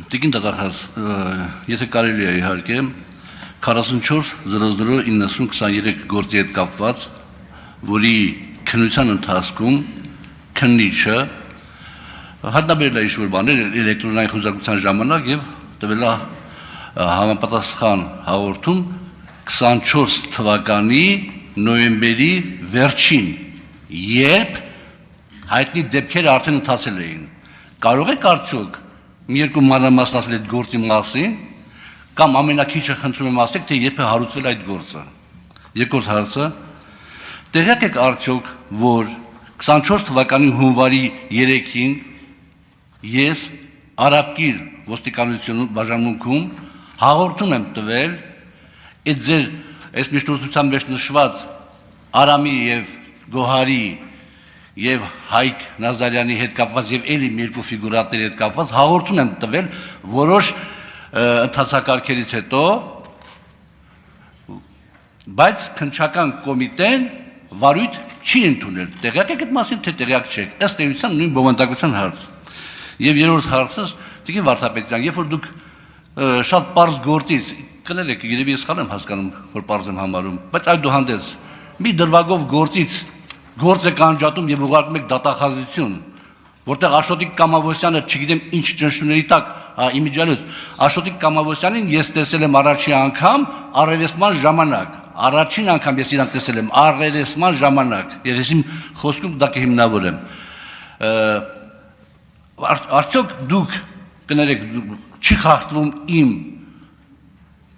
Տիկին դատախազ, եթե կարելի է իհարկե 44-00-90-23 գործի հետ կապված, որի քննության ընթացքում քննիչը հայտնաբերել է ինչ-որ բաներ էլեկտրոնային խոզարկության ժամանակ և տվել է համապատասխան հաղորդում 24 թվականի նոյեմբերի վերջին, երբ հայտնի դեպքերը արդեն ընթացել էին։ Կարող եք արդյոք մի երկու մանրամասն ասել այդ գործի մասին, կամ ամենակիչը խնդրում եմ ասեք, թե երբ է հարուցվել այդ գործը։ Երկրորդ հարցը, տեղյակ եք արդյոք, որ 24 թվականի հունվարի 3-ին ես Արաբկիր ոստիկանություն բաժանմունքում հաղորդում եմ տվել այդ ձեր այս միջնորդության մեջ նշված Արամի և Գոհարի և Հայկ Նազարյանի հետ կապված և էլի մի երկու ֆիգուրատների հետ կապված հաղորդում եմ տվել որոշ ընթացակարգերից հետո, բայց քննչական կոմիտեն վարույթ չի ընդունել։ Տեղյակ եք այդ մասին, թե տեղյակ չեք, ըստ էության նույն բովանդակության հարց։ Եվ երրորդ հարցս, Տիկին Վարդապետյան, երբ որ դուք շատ պարզ գործից, կներեք, երևի ես սխալ եմ հասկանում, որ պարզ եմ համարում, բայց այդուհանդերձ մի դրվագով գործից գործ եք անջատում և ուղարկում եք դատախազություն, որտեղ Աշոտիկ Կամավոսյանը, չգիտեմ ինչ ճնշումների տակ, իմիջիալոց, Աշոտիկ Կամավոսյանին ես տեսել եմ առաջին անգամ առերեսման ժամանակ, առաջին անգամ ես իրան տեսել եմ առերեսման ժամանակ, և ես իմ խոսքում դա կհիմնավորեմ։ Արդյոք դուք, կներեք, չի խախտվում իմ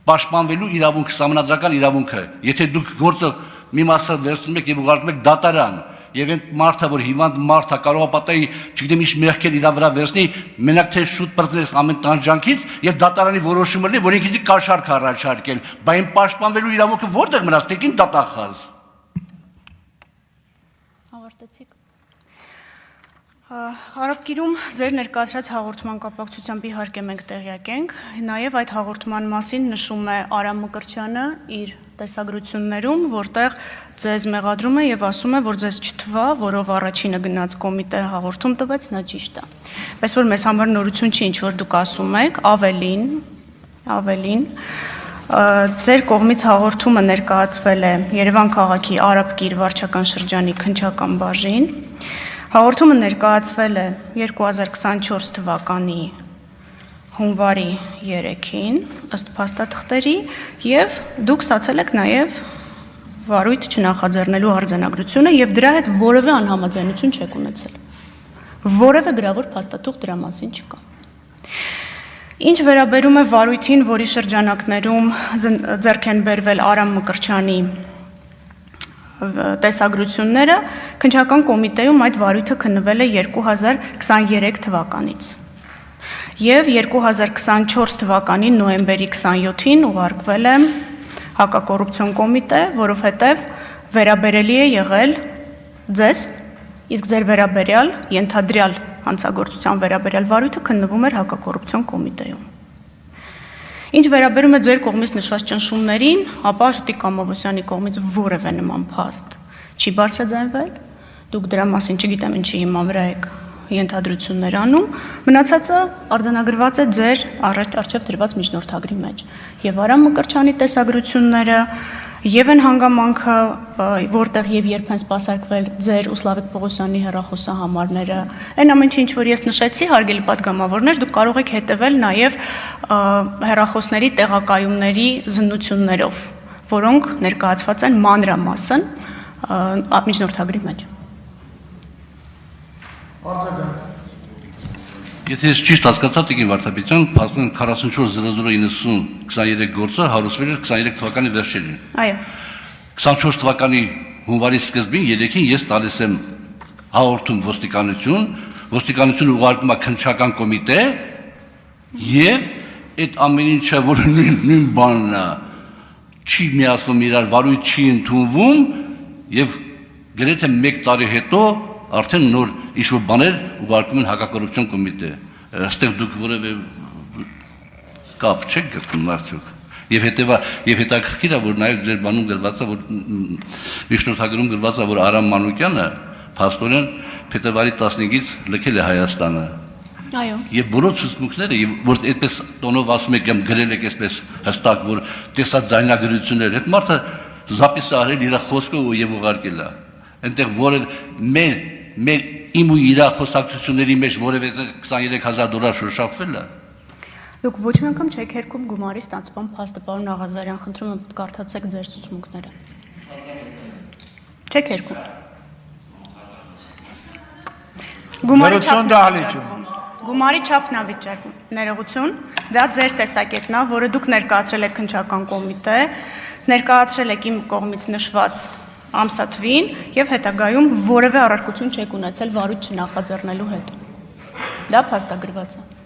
պաշտպանվելու իրավունքը, սահմանադրական իրավունքը, եթե դուք գործը մի մասը վերցնում եք և ուղարկում եք դատարան, և այն մարդը, որ հիվանդ մարդ է, կարող է պատահի, չգիտեմ ինչ մեղքեր իր վրա վերցնի, մենակ թե շուտ պրծես ամեն տանջանքից, և դատարանի որոշումը լինի, որ ինքնին կաշառք առաջարկել, բայց այն պաշտպանվելու իրավունքը որտեղ մնաց, Տիկին դատախազ։ Ավարտեցիք։ Արաբկիրում ձեր ներկայացրած հաղորդման կապակցությամբ իհարկե մենք տեղյակ ենք, նաև այդ հաղորդման մասին նշում է Արամ Մկրտչյանը իր տեսագրություններում, որտեղ ձեզ մեղադրում է և ասում է, որ ձեզ չթվա, որով առաջինը գնաց կոմիտե հաղորդում տվեց, նա ճիշտ է։ Բայց որ մեզ համար նորություն չի, ինչ որ դուք ասում եք, ավելին, ձեր կողմից հաղորդումը ներկայացվել է Երևան քաղաքի Արաբկիր վարչական շրջանի քննչական բաժին, հաղորդումը ներկայացվել է 2024 թվականի հունվարի 3-ին, ըստ փաստաթղթերի, և դուք ստացել եք նաև վարույթ չնախաձեռնելու արձանագրությունը և դրա հետ որևէ անհամաձայնություն չեք ունեցել։ Որևէ գրավոր փաստաթուղթ դրա մասին չկա։ Ինչ վերաբերում է վարույթին, որի շրջանակներում ձեռք են բերվել Արամ Մկրտչյանի տեսագրությունները, քննչական կոմիտեում այդ վարույթը քննվել է 2023 թվականից և 2024 թվականի նոյեմբերի 27-ին ուղարկվել է հակակոռուպցիոն կոմիտե, որովհետև վերաբերելի է եղել ձեզ, իսկ ձեր վերաբերյալ, ենթադրյալ հանցագործության վերաբերյալ վարույթը քննվում էր հակակոռուպցիոն կոմիտեում։ Ինչ վերաբերում է ձեր կողմից նշված ճնշումներին, ապա Աշոտիկ Կամավոսյանի կողմից որևէ նման փաստ չի բարձրաձայնվել, դուք դրա մասին չգիտեմ ինչի հիման վրա եք ենթադրություններ անում, մնացածը արձանագրված է ձեր առջև դրված միջնորդագրի մեջ։ Եվ Արամ Մկրտչյանի տեսագրությունները, և այն հանգամանքը, որտեղ և երբ են սպասարկվել ձեր ու Սլավիկ Պողոսյանի հեռախոսահամարները, այն ամեն ինչ, որ ես նշեցի, հարգելի պատգամավորներ, դուք կարող եք հետևել նաև հեռախոսների տեղակայումների զննություններով, որոնք ներկայացված են մանրամասն միջնորդագրի մեջ։ Եթե ես ճիշտ հասկացա, Տիկին Վարդապետյան, փաստորեն 44-00-90-23 գործը հարուցվել էր 23 թվականի վերջերին։ Այո։ 24 թվականի հունվարի սկզբին 3-ին ես տալիս եմ հաղորդում ոստիկանություն ուղարկում է քննչական կոմիտե և այդ ամեն ինչը, որ նույն բանն է, չի միացվում իրար, վարույթ չի ընդունվում և գրեթե մեկ տարի հետո արդեն նոր ինչ-որ բաներ ուղարկում են հակակոռուպցիոն կոմիտե։ Այստեղ դուք որևէ կապ չեք գտնում արդյոք։ Եվ հետաքրքիր է, որ նաև ձեր բանում գրված է, որ միջնորդագրում գրված է, որ Արամ Մանուկյանը փաստորեն փետրվարի 15-ից լքել է Հայաստանը։ Այո։ Եվ բոլոր ցուցմունքները, եւ որ այդպես տոնով ասում եք կամ գրել եք այսպես հստակ, որ տեսած ձայնագրություններ, այդ մարդը զապիս արել իր խոսքը եւ ուղարկել է։ Այնտեղ որը մեր իմ ու իր խոսակցությունների մեջ որևէ $23000 շոշափվել է։ Դուք ոչ մի անգամ չեք հերքում գումարի ստացման փաստը, պարոն Աղազարյան, խնդրում եմ կարդացեք ձեր ցուցմունքները։ Չեք հերքում։ Ներողություն, դահլիճում։ Գումարի չափն է վիճակում։ Ներողություն, դա ձեր տեսակետն է, որը դուք ներկայացրել եք քննչական կոմիտե, ներկայացրել եք իմ կողմից նշված ամսաթվին եւ հետագայում որևէ առարկություն չեք ունեցել վարույթ չնախաձեռնելու հետ։ Դա փաստագրված է։